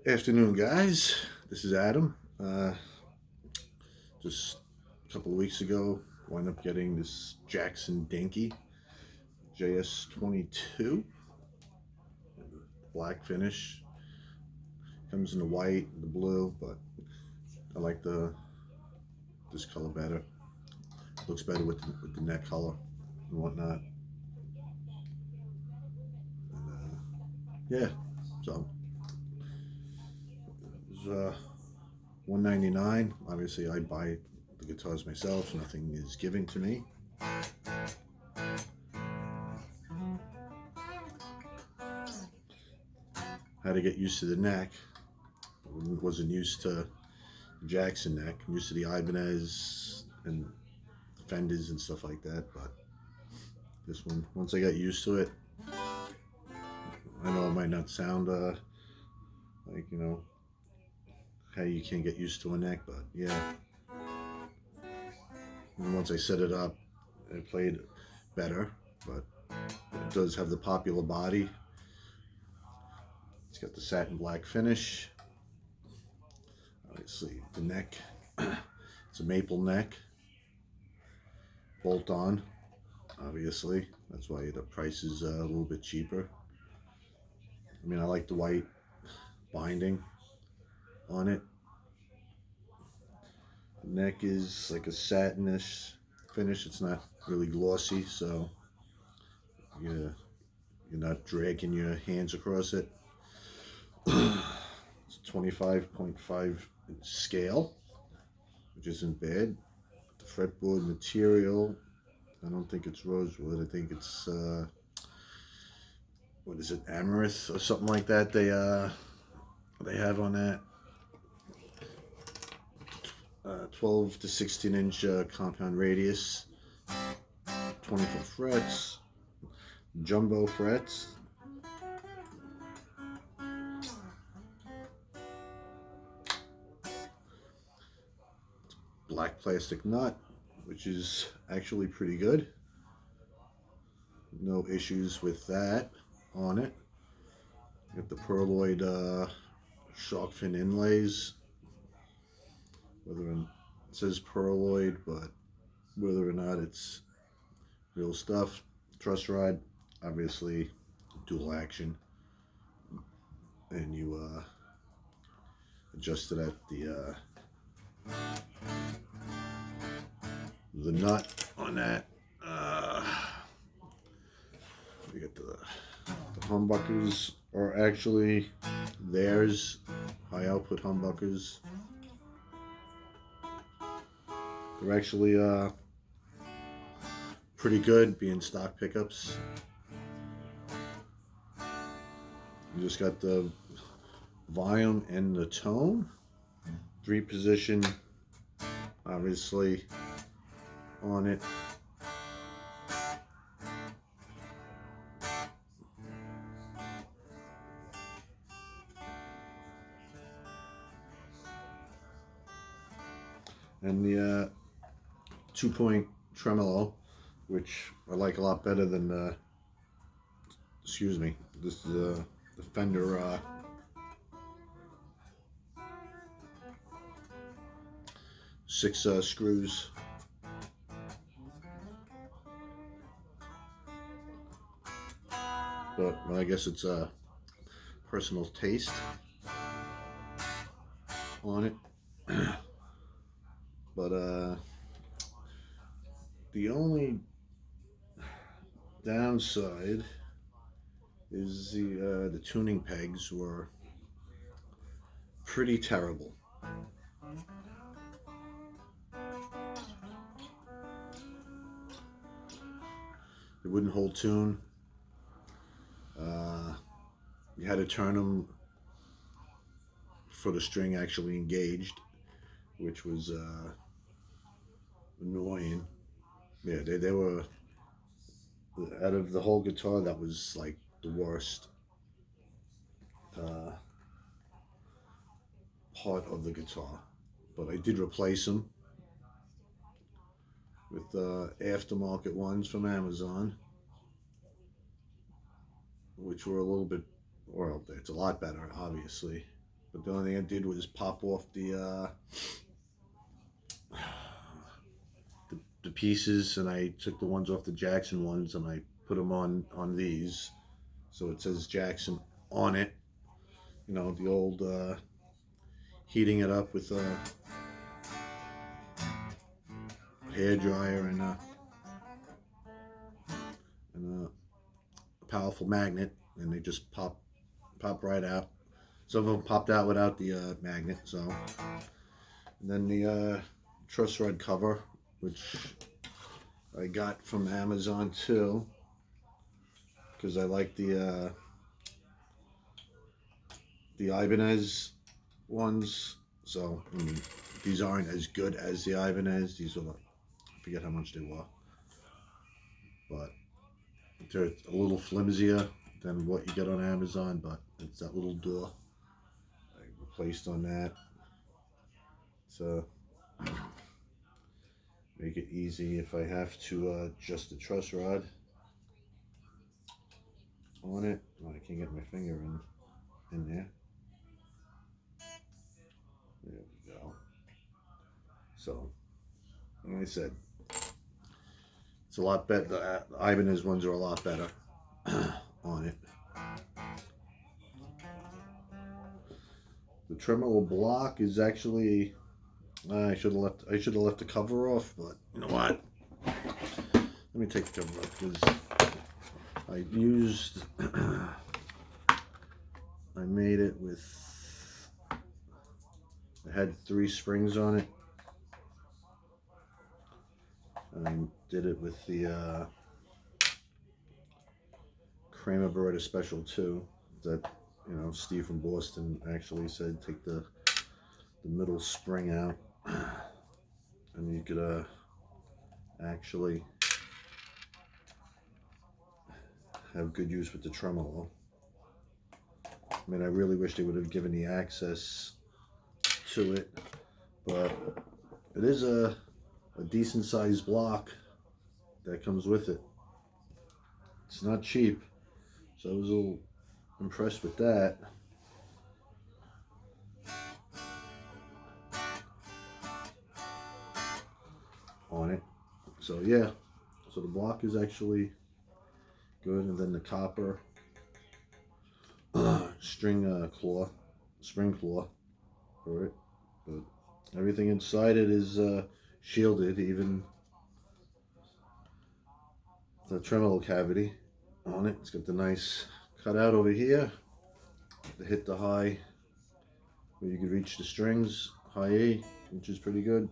Afternoon, guys. This is Adam. Just a couple of weeks ago, wound up getting this Jackson dinky js22 black finish. Comes in the white, the blue, but I like this color better. Looks better with the neck color and whatnot. And yeah, so it was $199. Obviously, I buy the guitars myself. Nothing is given to me. Had to get used to the neck. Wasn't used to Jackson neck. I'm used to the Ibanez and the Fenders and stuff like that, but this one, once I got used to it, I know it might not sound like, how you can't get used to a neck, but yeah. And once I set it up, it played better, but it does have the popular body. It's got the satin black finish. Obviously, the neck, it's a maple neck, bolt on, obviously. That's why the price is a little bit cheaper. I mean, I like the white binding on it. The neck is like a satinish finish. It's not really glossy, so you're not dragging your hands across it. It's 25.5 scale, which isn't bad. The fretboard material, I don't think it's rosewood. I think it's what is it, amaranth or something like that. They have on that 12 to 16-inch compound radius, 24 frets, jumbo frets. Black plastic nut, which is actually pretty good. No issues with that on it. Got the pearloid shark fin inlays. Whether it says pearloid, but whether or not it's real stuff. Truss Red, obviously dual action, and you adjust it at the nut on that. We get the humbuckers are actually theirs, high output humbuckers. They're actually pretty good, being stock pickups. You just got the volume and the tone, 3-position, obviously, on it. And the 2-point tremolo, which I like a lot better than the, excuse me, this is the Fender 6 screws. But I guess it's a personal taste on it. But the only downside is the tuning pegs were pretty terrible. They wouldn't hold tune. You had to turn them for the string actually engaged, which was annoying. Yeah, they were, out of the whole guitar, that was like the worst part of the guitar. But I did replace them with aftermarket ones from Amazon, which were a little bit, well, it's a lot better, obviously. but the only thing I did was pop off the pieces, and I took the ones off the Jackson ones and I put them on these, so it says Jackson on it. You know, the old heating it up with a hair dryer and a powerful magnet, and they just pop right out. Some of them popped out without the magnet. So, and then the Truss Red cover, which I got from Amazon too, because I like the Ibanez ones. So I mean, these aren't as good as the Ibanez. These are, I forget how much they were, but they're a little flimsier than what you get on Amazon. But it's that little door I replaced on that. So make it easy if I have to adjust the truss rod on it. Oh, I can't get my finger in there. There we go. So, like I said, it's a lot better. The Ibanez ones are a lot better on it. The Tremolo Block is actually, I should have left the cover off, but you know what? Let me take the cover off, because I used, I made it with, it had 3 springs on it. And I did it with the Kramer Beretta Special 2 that, you know, Steve from Boston actually said take the middle spring out, and you could actually have good use with the tremolo. I mean, I really wish they would have given the access to it, but it is a decent sized block that comes with it. It's not cheap, so I was a little impressed with that. On it. So yeah, so the block is actually good, and then the copper spring claw for it, but everything inside it is shielded, even the tremolo cavity on it. It's got the nice cutout over here to hit the high, where you can reach the strings, high E, which is pretty good.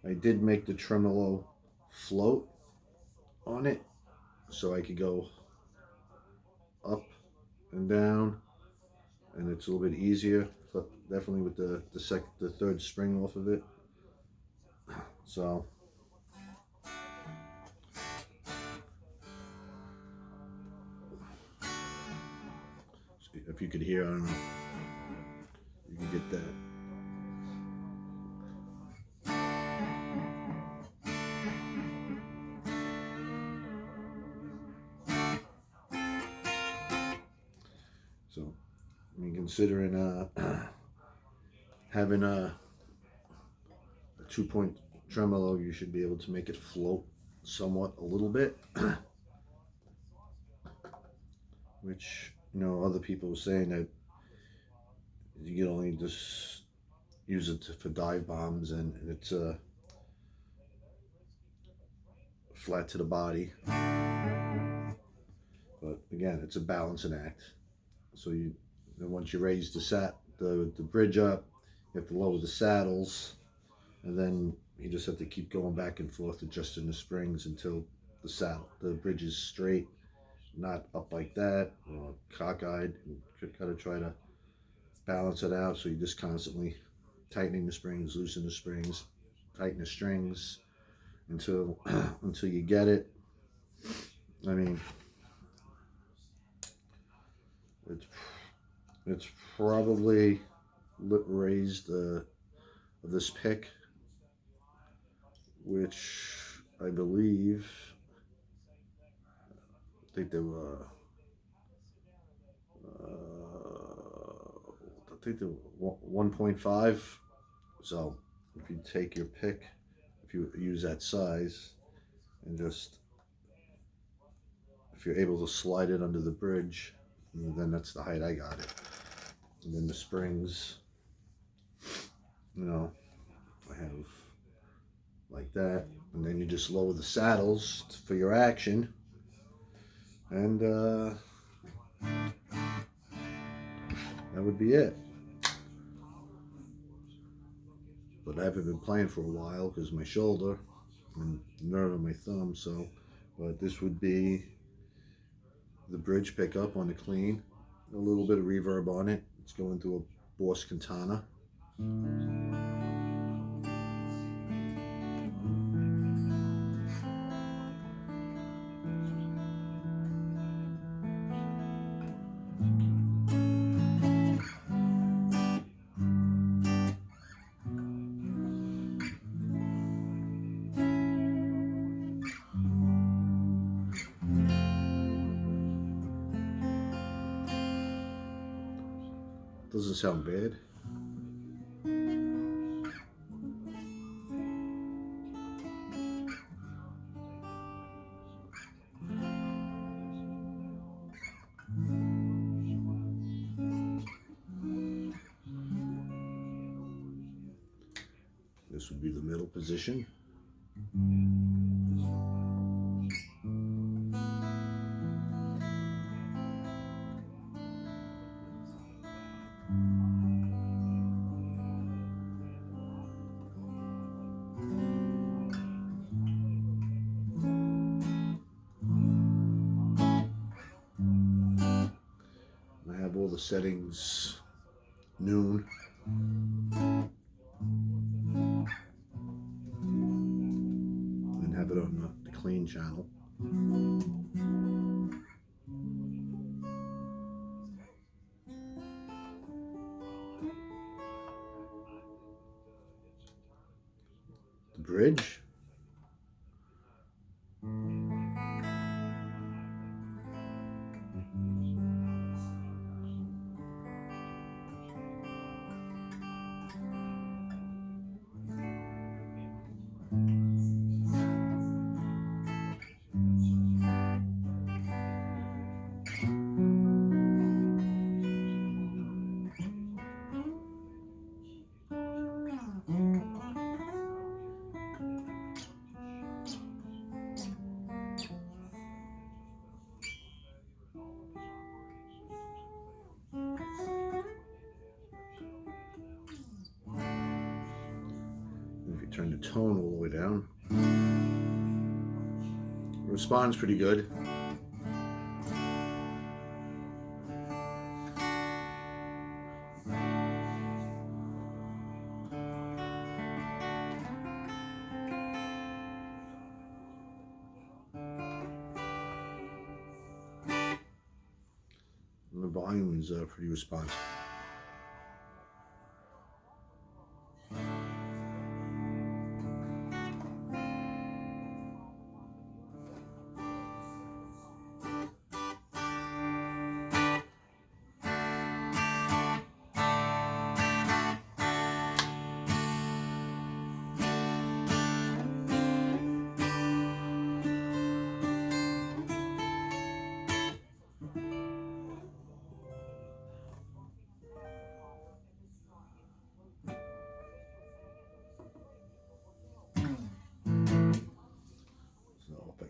I did make the Tremolo Float on it, so I could go up and down, and it's a little bit easier, but definitely with the third spring off of it. So if you could hear, I don't know, you can get that. So, I mean, considering having a 2-point tremolo, you should be able to make it float somewhat a little bit, which, you know, other people were saying that you can only just use it for dive bombs, and it's flat to the body. But again, it's a balancing act. So once you raise the bridge up, you have to lower the saddles, and then you just have to keep going back and forth adjusting the springs until the bridge is straight, not up like that or cockeyed. You gotta try to balance it out, so you're just constantly tightening the springs, loosen the springs, tighten the strings until until you get it. I mean, it's probably raised of this pick, which I believe, I think they were think the 1.5. So if you take your pick, if you use that size, and just, if you're able to slide it under the bridge, then that's the height I got it. And then the springs, you know, I have like that, and then you just lower the saddles for your action, and that would be it. But I haven't been playing for a while because my shoulder and nerve in my thumb, so, but this would be the bridge pickup on the clean, a little bit of reverb on it. It's going through a Boss Katana. Doesn't sound bad. This would be the middle position. I have all the settings noon. And have it on the clean channel. The bridge. If you turn the tone all the way down, it responds pretty good. And the volume is pretty responsive.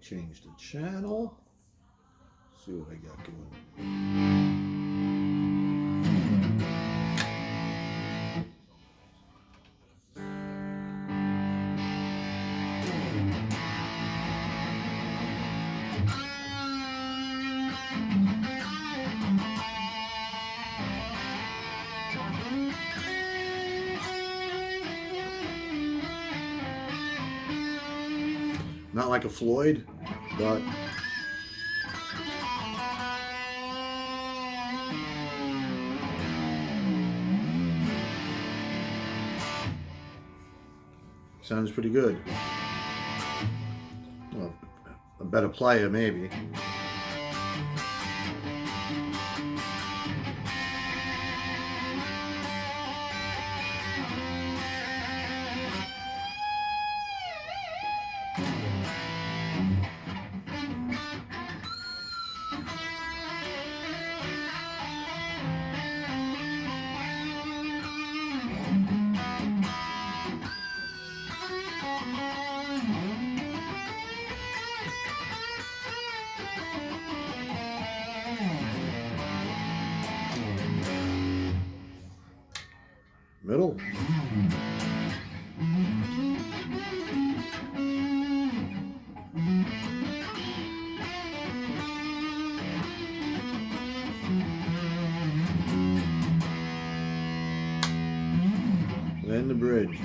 Change the channel. See what I got going. Not like a Floyd, but sounds pretty good. Well, a better player maybe. Middle. And the bridge.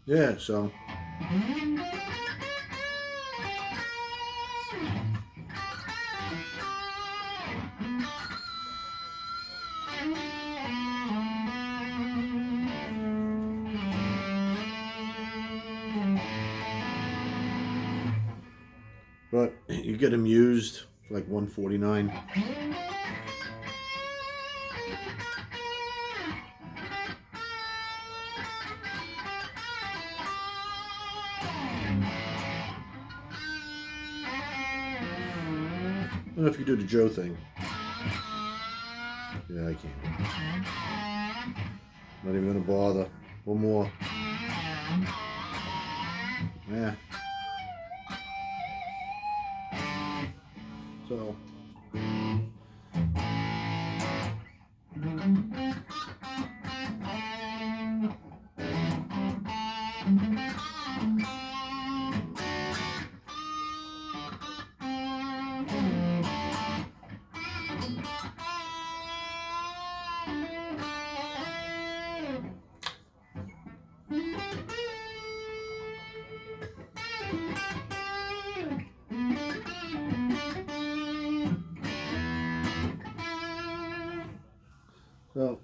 Yeah, so but you get them used for like $149. I don't know if you do the Joe thing. Yeah, I can't. Not even gonna bother. One more. Yeah. So. So.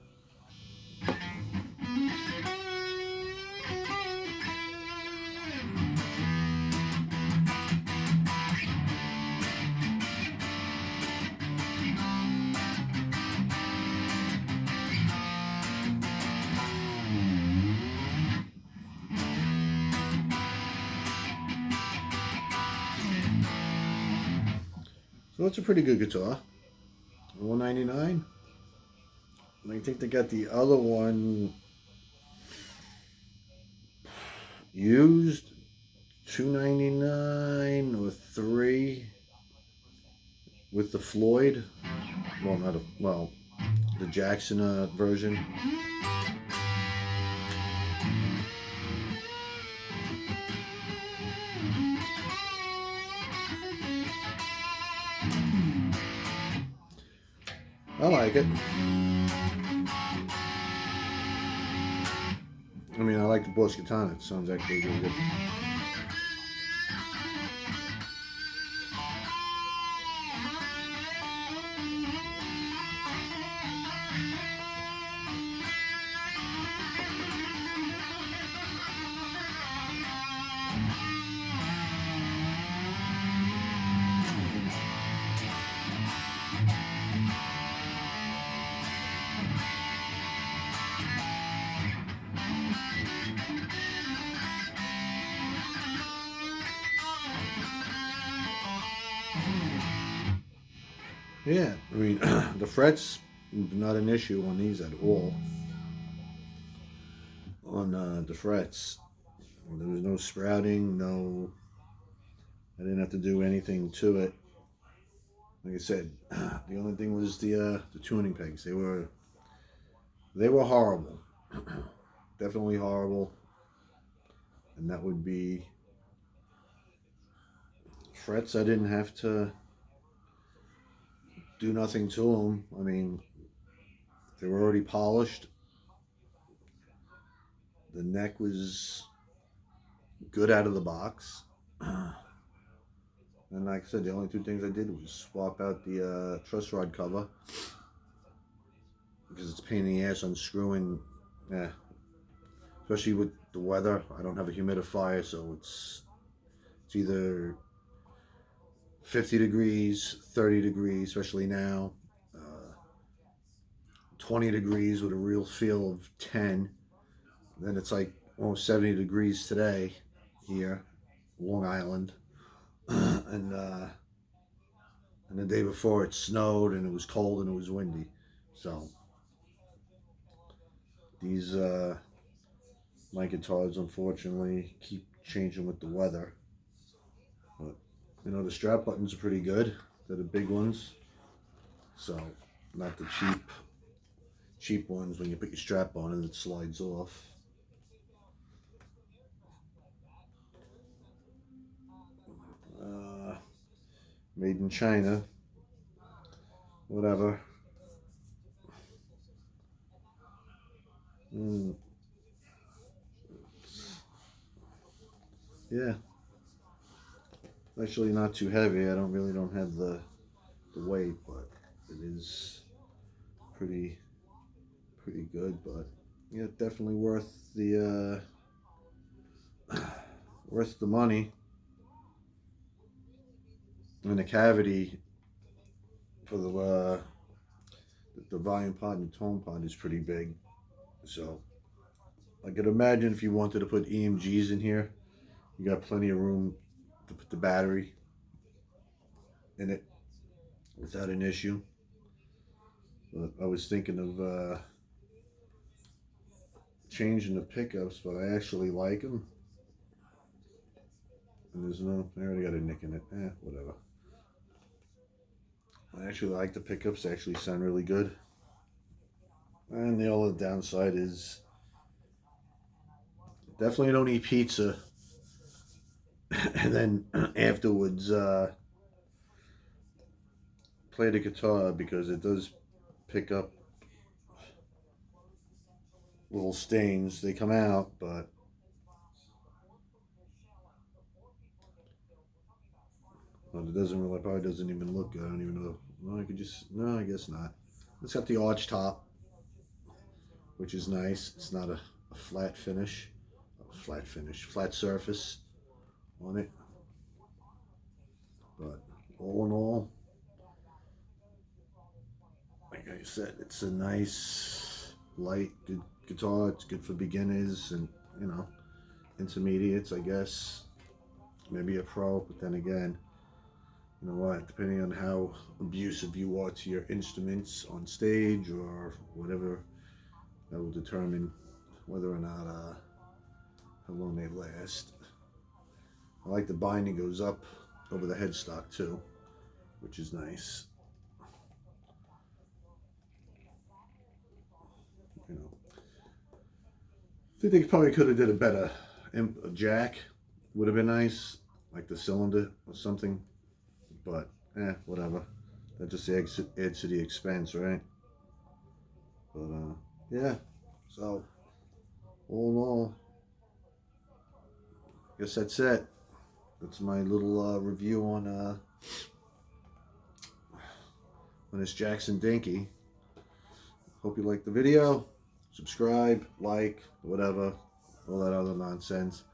So it's a pretty good guitar. $199. I think they got the other one used $299 or $3 with the Floyd. Well, not a the Jackson version. I like it. I mean, I like the Boss Katana. It sounds actually really good. Yeah, I mean, the frets, not an issue on these at all. On the frets, there was no sprouting, no, I didn't have to do anything to it. Like I said, the only thing was the tuning pegs. They were horrible. Definitely horrible. and that would be frets. I didn't have to do nothing to them. I mean, they were already polished. The neck was good out of the box. And like I said, the only two things I did was swap out the truss rod cover, because it's a pain in the ass unscrewing. Yeah, especially with the weather. I don't have a humidifier, so it's either 50 degrees, 30 degrees, especially now, 20 degrees with a real feel of 10. Then it's like almost 70 degrees today here, Long Island. And the day before it snowed and it was cold and it was windy. So these my guitars unfortunately keep changing with the weather. But you know, the strap buttons are pretty good. They're the big ones. So not the cheap ones when you put your strap on and it slides off. Made in China. Whatever. Yeah. Actually not too heavy. I really don't have the weight, but it is pretty good. But yeah, definitely worth the money. And the cavity for the volume pod and tone pod is pretty big. So I could imagine if you wanted to put EMGs in here, you got plenty of room to put the battery in it without an issue. But I was thinking of changing the pickups, but I actually like them. And there's no, I already got a nick in it. Whatever. I actually like the pickups. They actually sound really good. And the only downside is definitely don't eat pizza and then afterwards play the guitar, because it does pick up little stains. They come out, but well, it doesn't really, probably doesn't even look good. I don't even know. Well, I could just, no, I guess not. It's got the arch top, which is nice. It's not a flat finish. Flat surface on it. But all in all, like I said, it's a nice, light, good guitar. It's good for beginners and, you know, intermediates, I guess. Maybe a pro, but then again, you know what, depending on how abusive you are to your instruments on stage or whatever, that will determine whether or not how long they last. I like the binding goes up over the headstock too, which is nice. You know, I think they probably could have did a better jack. Would have been nice, like the cylinder or something. But whatever. That just adds to the expense, right? But yeah. So all in all, I guess that's it. That's my little review on this Jackson Dinky. Hope you liked the video. Subscribe, like, whatever, all that other nonsense.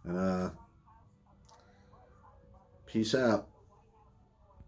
And peace out.